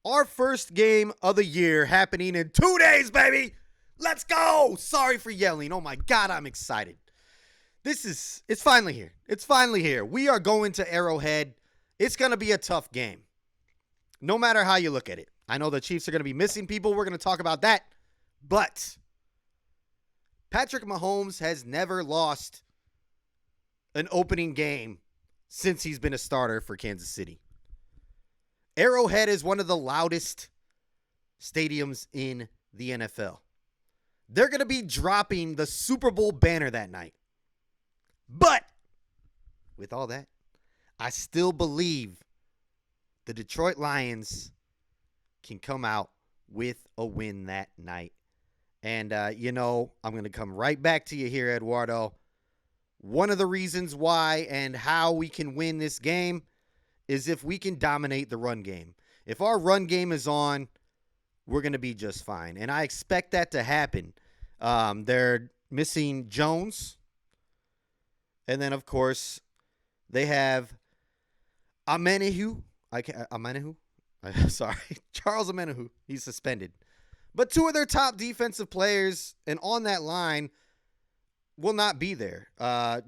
Our first game of the year happening in 2 days, baby. Let's go. Sorry for yelling. Oh my God, I'm excited. It's finally here. It's finally here. We are going to Arrowhead. It's going to be a tough game, no matter how you look at it. I know the Chiefs are going to be missing people. We're going to talk about that. But Patrick Mahomes has never lost an opening game since he's been a starter for Kansas City. Arrowhead is one of the loudest stadiums in the NFL. They're going to be dropping the Super Bowl banner that night. But with all that, I still believe the Detroit Lions can come out with a win that night. And, I'm going to come right back to you here, Eduardo. One of the reasons why and how we can win this game is if we can dominate the run game. If our run game is on, we're going to be just fine. And I expect that to happen. They're missing Jones. And then, of course, they have Amenahu. Charles Amenahu. He's suspended. But two of their top defensive players and on that line will not be there.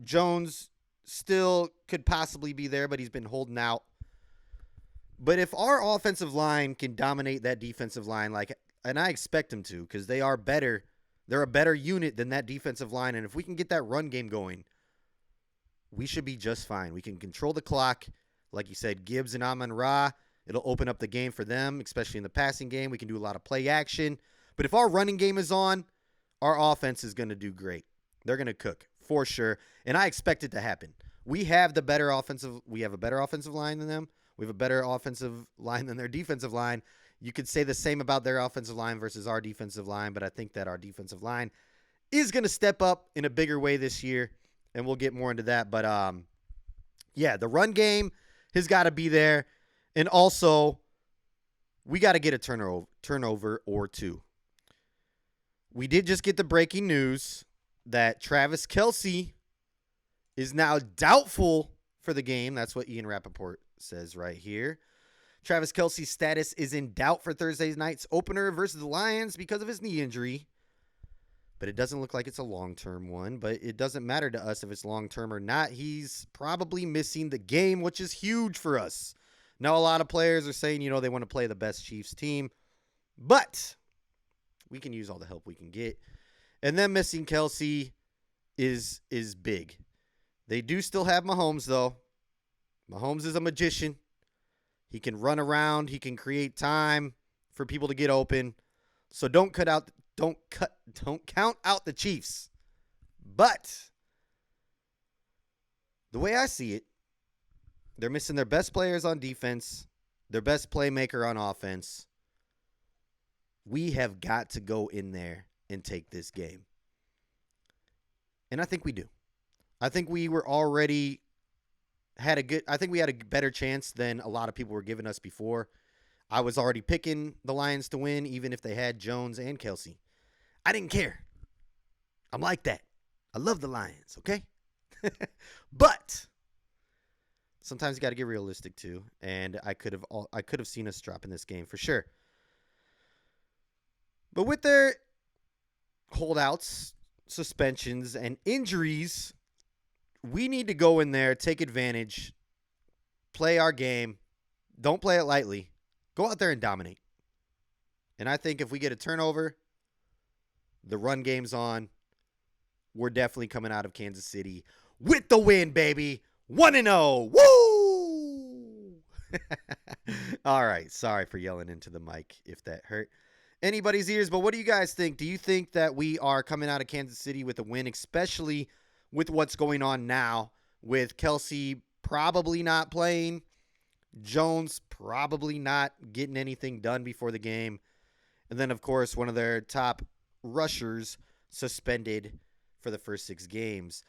Jones still could possibly be there, but he's been holding out. But if our offensive line can dominate that defensive line, and I expect them to, because they are better, they're a better unit than that defensive line. And if we can get that run game going, we should be just fine. We can control the clock. Like you said, Gibbs and Amon-Ra, it'll open up the game for them, especially in the passing game. We can do a lot of play action. But if our running game is on, our offense is going to do great. They're going to cook for sure. And I expect it to happen. We have a better offensive line than them. We have a better offensive line than their defensive line. You could say the same about their offensive line versus our defensive line, but I think that our defensive line is going to step up in a bigger way this year, and we'll get more into that. But, the run game has got to be there. And also, we got to get a turnover or two. We did just get the breaking news that Travis Kelce is now doubtful for the game. That's what Ian Rappaport says right here. Travis Kelce's status is in doubt for Thursday night's opener versus the Lions because of his knee injury. But it doesn't look like it's a long-term one. But it doesn't matter to us if it's long-term or not. He's probably missing the game, which is huge for us. Now, a lot of players are saying, they want to play the best Chiefs team. But we can use all the help we can get. And then missing Kelce is big. They do still have Mahomes, though. Mahomes is a magician. He can run around. He can create time for people to get open. So don't count out the Chiefs. But the way I see it, they're missing their best players on defense, their best playmaker on offense. We have got to go in there and take this game. And I think we do. I think we had a better chance than a lot of people were giving us before. I was already picking the Lions to win, even if they had Jones and Kelce. I didn't care. I'm like that. I love the Lions, okay? But sometimes you got to get realistic too, and I could have seen us drop in this game for sure. But with their holdouts, suspensions, and injuries, we need to go in there, take advantage, play our game. Don't play it lightly. Go out there and dominate. And I think if we get a turnover, the run game's on, we're definitely coming out of Kansas City with the win, baby. 1-0. Woo! All right. Sorry for yelling into the mic if that hurt anybody's ears. But what do you guys think? Do you think that we are coming out of Kansas City with a win, especially with what's going on now with Kelce probably not playing, Jones probably not getting anything done before the game, and then, of course, one of their top rushers suspended for the first 6 games?